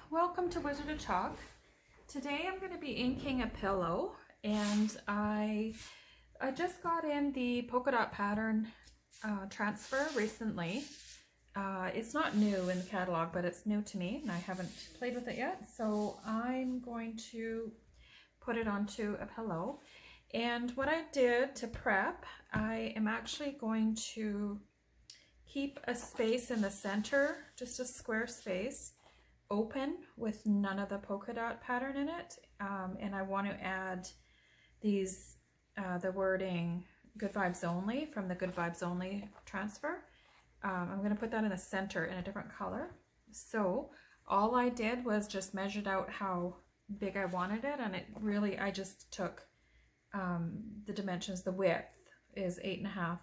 welcome to Wizard of Chalk. Today I'm going to be inking a pillow, and I just got in the polka dot pattern transfer recently. It's not new in the catalog, but it's new to me and I haven't played with it yet, so I'm going to put it onto a pillow. And what I did to prep, I am actually going to keep a space in the center, just a square space, open with none of the polka dot pattern in it, and I want to add these the wording Good Vibes Only from the Good Vibes Only transfer. I'm going to put that in the center in a different color. So all I did was just measured out how big I wanted it, and it really, I just took the dimensions. The width is 8.5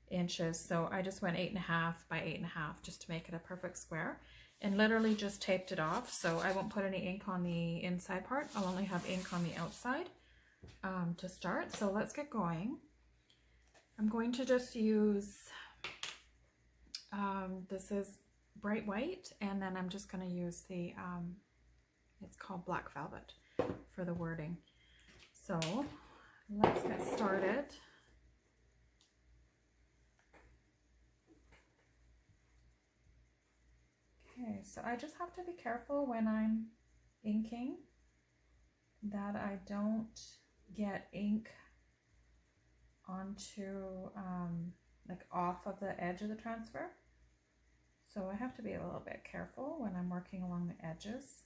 inches, so I just went 8.5 by 8.5 just to make it a perfect square, and literally just taped it off. So I won't put any ink on the inside part. I'll only have ink on the outside to start. So let's get going. I'm going to just use this is bright white, and then I'm just going to use the it's called black velvet for the wording. So let's get started. Okay, so I just have to be careful when I'm inking that I don't get ink onto like off of the edge of the transfer. So I have to be a little bit careful when I'm working along the edges.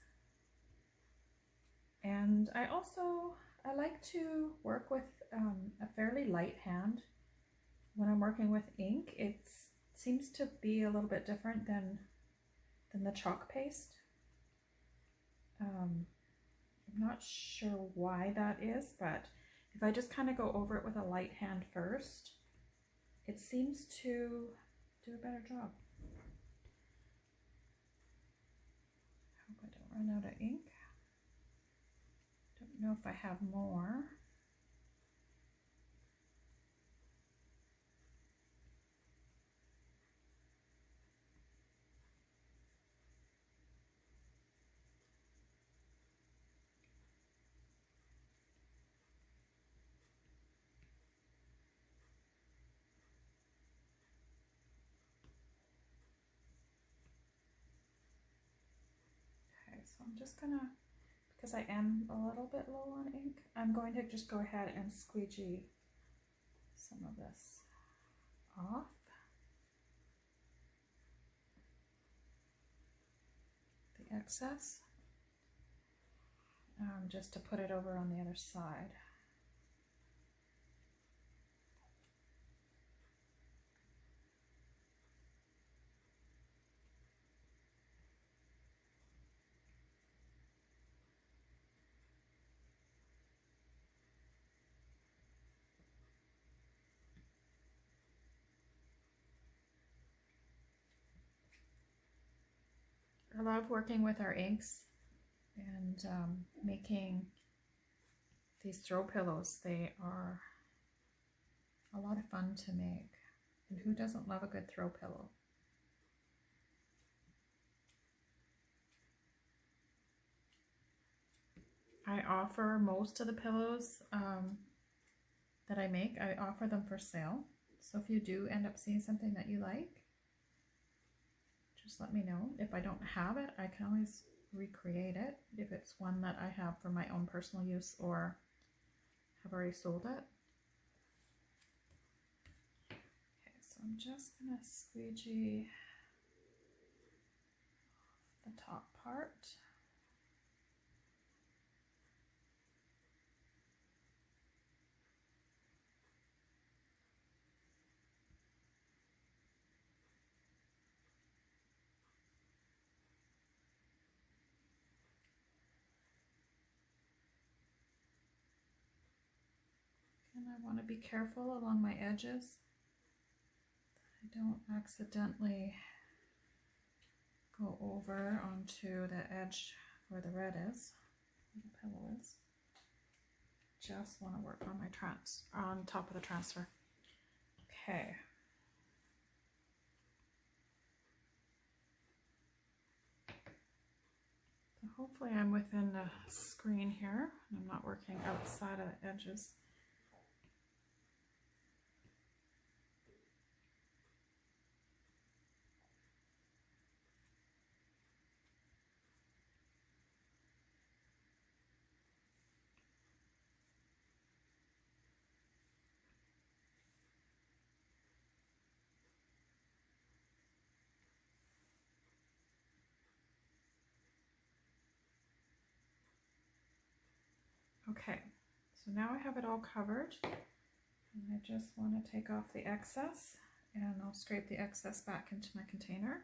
And I like to work with a fairly light hand when I'm working with ink. It seems to be a little bit different than the chalk paste. I'm not sure why that is, but if I just kind of go over it with a light hand first, it seems to do a better job. I hope I don't run out of ink. Don't know if I have more. So I'm just gonna, because I am a little bit low on ink, I'm going to just go ahead and squeegee some of this off. The excess, just to put it over on the other side. I love working with our inks and making these throw pillows. They are a lot of fun to make. And who doesn't love a good throw pillow? I offer most of the pillows that I make, I offer them for sale. So if you do end up seeing something that you like, just let me know. If I don't have it, I can always recreate it if it's one that I have for my own personal use or have already sold it. Okay, so I'm just gonna squeegee off the top part. And I want to be careful along my edges that I don't accidentally go over onto the edge where the red is, where the pillow is. Just want to work on my on top of the transfer. Okay. hopefully I'm within the screen here. I'm not working outside of the edges. Okay, so now I have it all covered, and I just want to take off the excess, and I'll scrape the excess back into my container.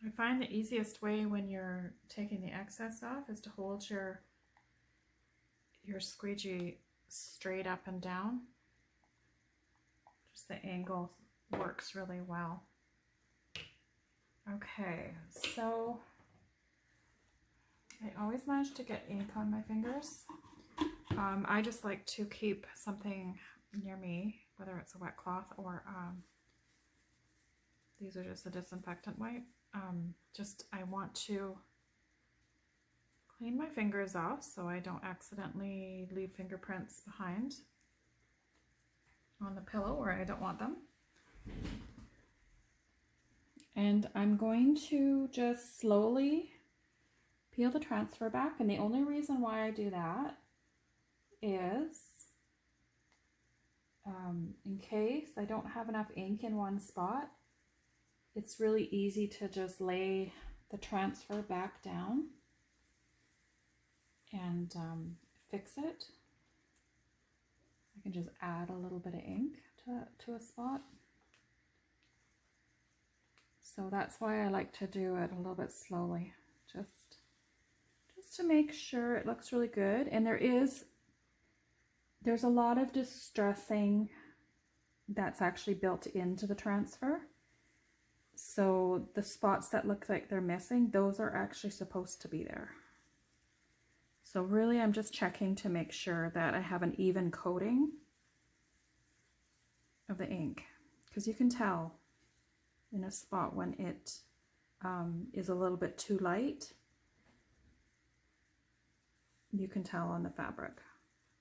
I find the easiest way when you're taking the excess off is to hold your squeegee straight up and down. Just the angle works really well. Okay, so I always manage to get ink on my fingers. I just like to keep something near me, whether it's a wet cloth or these are just a disinfectant wipe. I want to clean my fingers off so I don't accidentally leave fingerprints behind on the pillow where I don't want them. And I'm going to just slowly peel the transfer back, and the only reason why I do that is in case I don't have enough ink in one spot, it's really easy to just lay the transfer back down and fix it. I can just add a little bit of ink to a spot. So that's why I like to do it a little bit slowly, just to make sure it looks really good. And there's a lot of distressing that's actually built into the transfer. So the spots that look like they're missing, those are actually supposed to be there. So really I'm just checking to make sure that I have an even coating of the ink, because you can tell in a spot when it is a little bit too light. You can tell on the fabric,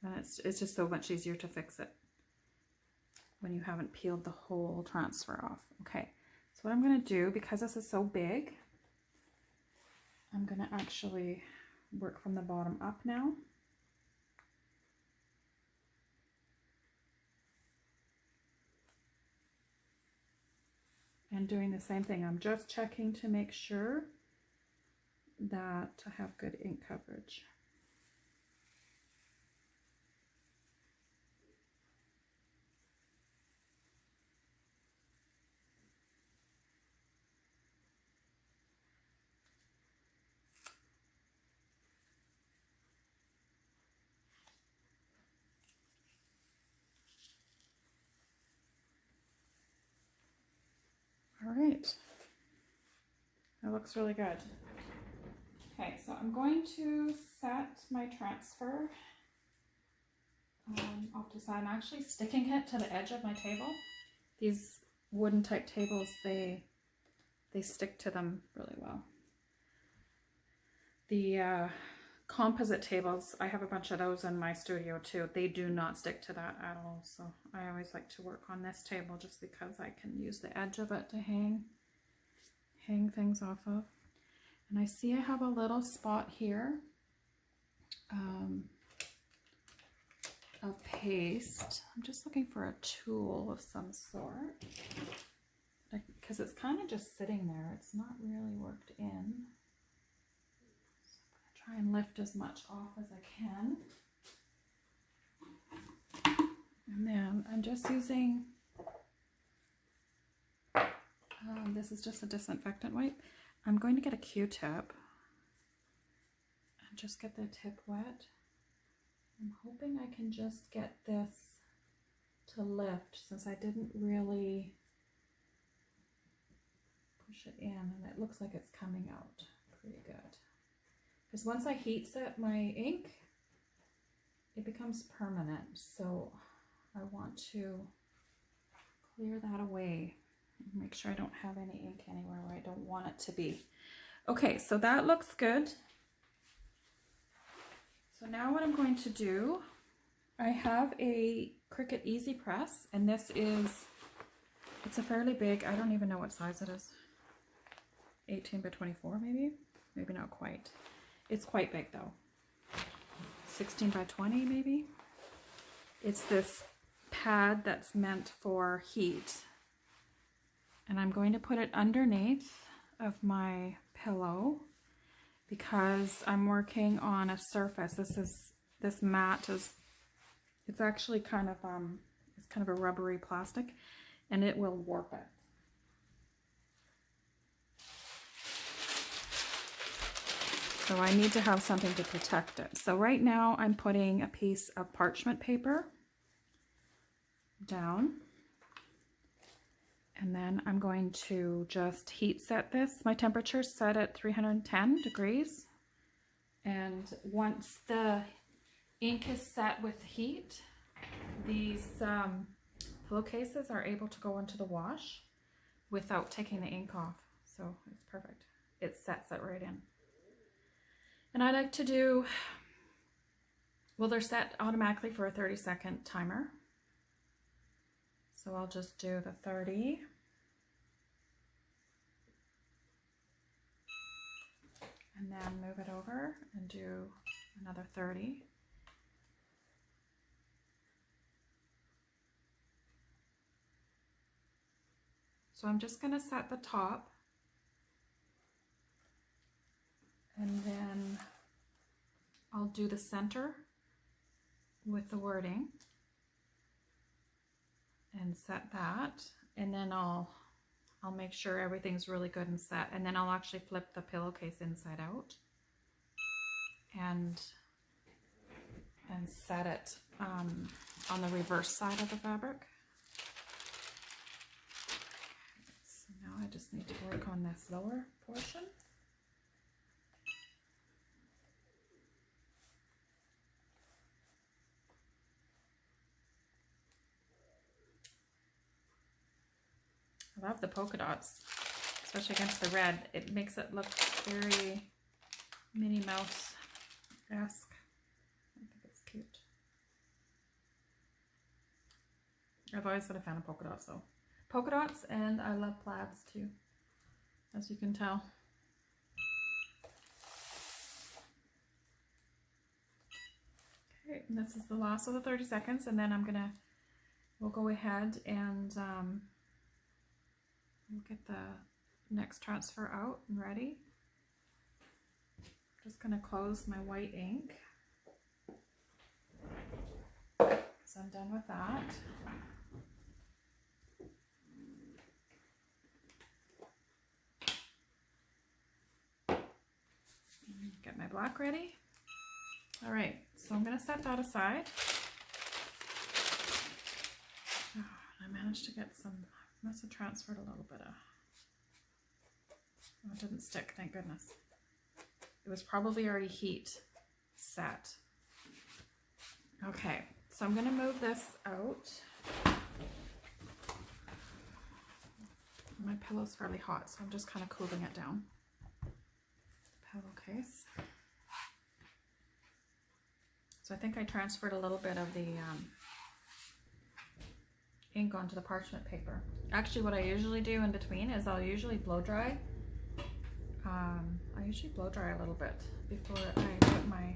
and it's just so much easier to fix it when you haven't peeled the whole transfer off. Okay, so what I'm going to do, because this is so big, I'm going to actually work from the bottom up now. And doing the same thing, I'm just checking to make sure that I have good ink coverage. All right, that looks really good. Okay, so I'm going to set my transfer off to the side. I'm actually sticking it to the edge of my table. These wooden type tables, they stick to them really well. The composite tables, I have a bunch of those in my studio too. They do not stick to that at all. So I always like to work on this table just because I can use the edge of it to hang things off of. And I see I have a little spot here of paste. I'm just looking for a tool of some sort, because it's kind of just sitting there. It's not really worked in. Try and lift as much off as I can. And then I'm just using, this is just a disinfectant wipe. I'm going to get a Q-tip and just get the tip wet. I'm hoping I can just get this to lift, since I didn't really push it in, and it looks like it's coming out pretty good. Because once I heat set my ink, it becomes permanent. So I want to clear that away. Make sure I don't have any ink anywhere where I don't want it to be. Okay, so that looks good. So now what I'm going to do, I have a Cricut Easy Press, and this is, it's a fairly big, I don't even know what size it is. 18 by 24 maybe? Maybe not quite. It's quite big though. 16 by 20 maybe? It's this pad that's meant for heat. And I'm going to put it underneath of my pillow because I'm working on a surface. This mat is, it's actually kind of it's kind of a rubbery plastic, and it will warp it. So I need to have something to protect it. So right now I'm putting a piece of parchment paper down. And then I'm going to just heat set this. My temperature is set at 310 degrees. And once the ink is set with heat, these pillowcases are able to go into the wash without taking the ink off. So it's perfect. It sets it right in. And I like to do, well, they're set automatically for a 30-second timer. So I'll just do the 30. And then move it over and do another 30. So I'm just going to set the top. And then I'll do the center with the wording. And set that, and then I'll make sure everything's really good and set, and then I'll actually flip the pillowcase inside out and set it on the reverse side of the fabric. So now I just need to work on this lower portion. I love the polka dots, especially against the red. It makes it look very Minnie Mouse-esque. I think it's cute. I've always been a fan of polka dots though. Polka dots, and I love plaids too, as you can tell. Okay, and this is the last of the 30 seconds, and then we'll go ahead and we'll get the next transfer out and ready. Just going to close my white ink. So I'm done with that. Get my black ready. All right, so I'm going to set that aside. Oh, I managed to get some. Must have transferred a little bit of, oh, it didn't stick, thank goodness. It was probably already heat set. Okay, so I'm going to move this out. My pillow's fairly hot, so I'm just kind of cooling it down. Pillowcase. So I think I transferred a little bit of the ink onto the parchment paper. Actually, what I usually do in between is I'll usually blow dry. I usually blow dry a little bit before I put my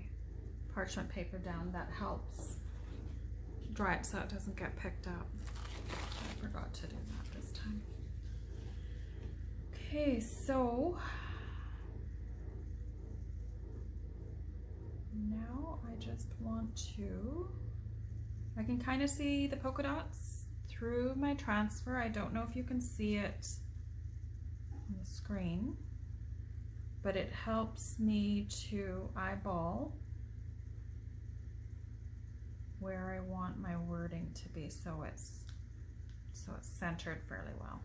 parchment paper down. That helps dry it so it doesn't get picked up. I forgot to do that this time. Okay, so now I just want to, I can kind of see the polka dots through my transfer. I don't know if you can see it on the screen, but it helps me to eyeball where I want my wording to be so it's centered fairly well.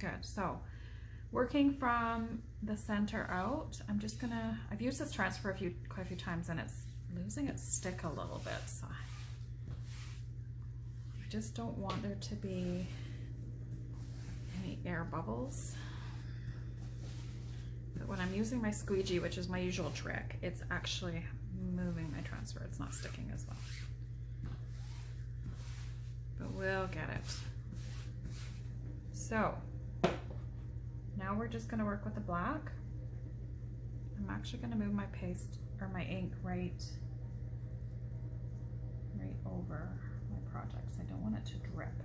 good. So working from the center out, I'm just gonna, I've used this transfer quite a few times and it's losing its stick a little bit. So I just don't want there to be any air bubbles. But when I'm using my squeegee, which is my usual trick, it's actually moving my transfer. It's not sticking as well. But we'll get it. So now we're just gonna work with the black. I'm actually gonna move my paste or my ink right over my projects. I don't want it to drip.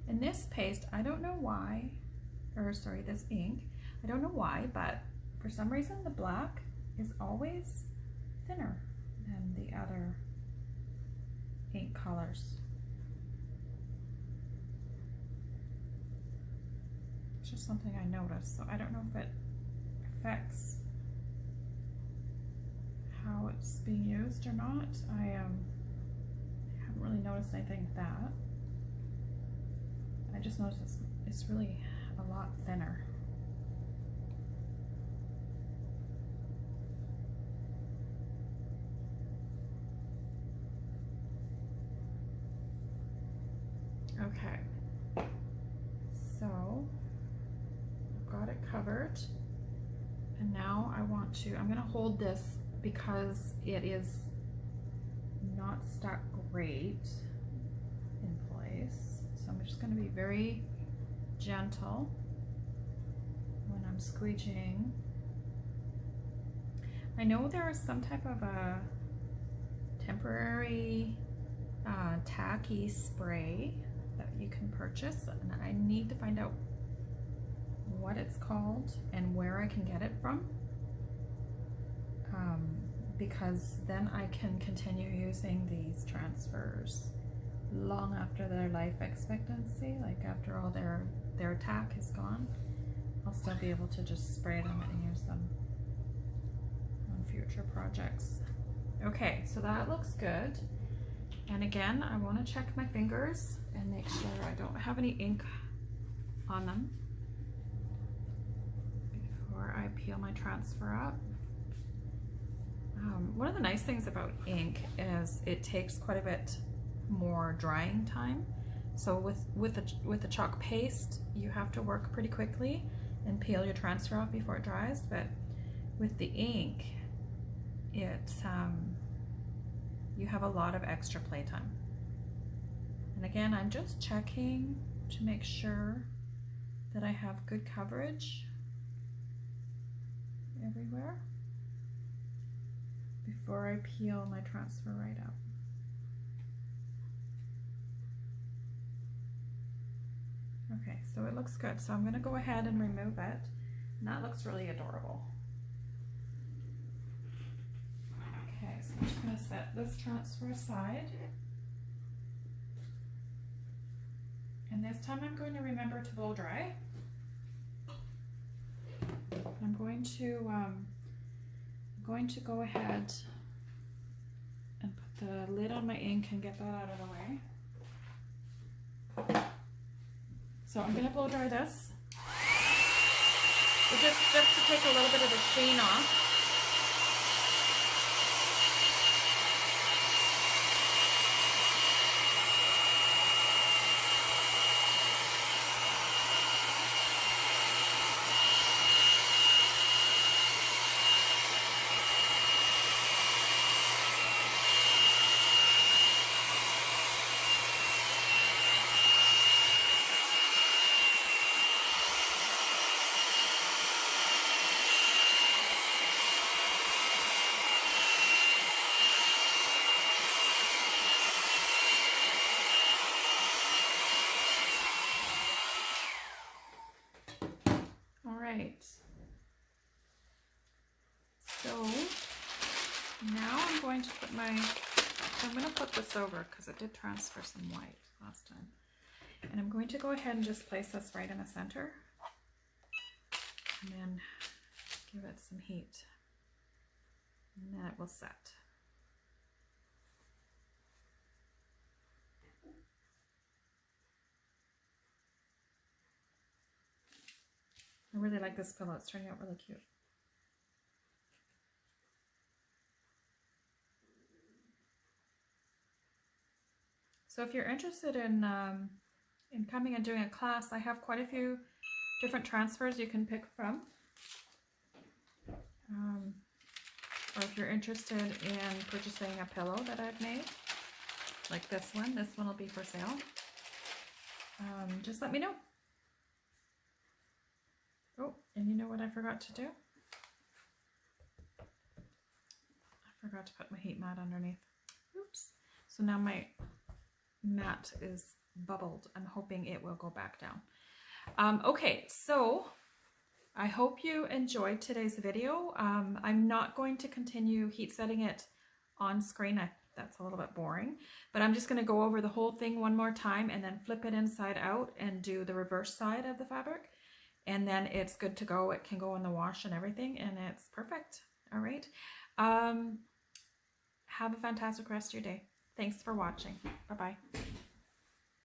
And this paste, I don't know why, or sorry, this ink, I don't know why, but for some reason the black is always thinner than the other ink colors. It's just something I noticed, so I don't know if it affects how it's being used or not. I haven't really noticed anything with that. I just noticed it's really a lot thinner. Okay, so I've got it covered, and now I'm gonna hold this because it is not stuck great in place. So I'm just gonna be very gentle when I'm squeegeeing. I know there is some type of a temporary tacky spray that you can purchase, and I need to find out what it's called and where I can get it from, because then I can continue using these transfers long after their life expectancy, like after all their tack is gone. I'll still be able to just spray them and use them on future projects. Okay, so that looks good. And again, I want to check my fingers and make sure I don't have any ink on them before I peel my transfer up. One of the nice things about ink is it takes quite a bit more drying time. So with the chalk paste, you have to work pretty quickly and peel your transfer off before it dries. But with the ink, you have a lot of extra playtime. And again, I'm just checking to make sure that I have good coverage everywhere before I peel my transfer right up. Okay, so it looks good. So I'm gonna go ahead and remove it. And that looks really adorable. Okay, so I'm just gonna set this transfer aside. And this time I'm going to remember to blow dry. I'm going to go ahead and put the lid on my ink and get that out of the way. So I'm going to blow dry this. Just to take a little bit of the sheen off. So now I'm going to put this over because it did transfer some white last time. And I'm going to go ahead and just place this right in the center and then give it some heat. And then it will set. really like this pillow. It's turning out really cute. So if you're interested in coming and doing a class, I have quite a few different transfers you can pick from. Or if you're interested in purchasing a pillow that I've made, like this one will be for sale. Just let me know. Oh, and you know what I forgot to do? I forgot to put my heat mat underneath. Oops. So now my mat is bubbled. I'm hoping it will go back down. Okay, so I hope you enjoyed today's video. I'm not going to continue heat setting it on screen. That's a little bit boring, but I'm just going to go over the whole thing one more time and then flip it inside out and do the reverse side of the fabric. And then it's good to go. It can go in the wash and everything, and it's perfect. All right. Have a fantastic rest of your day. Thanks for watching. Bye-bye.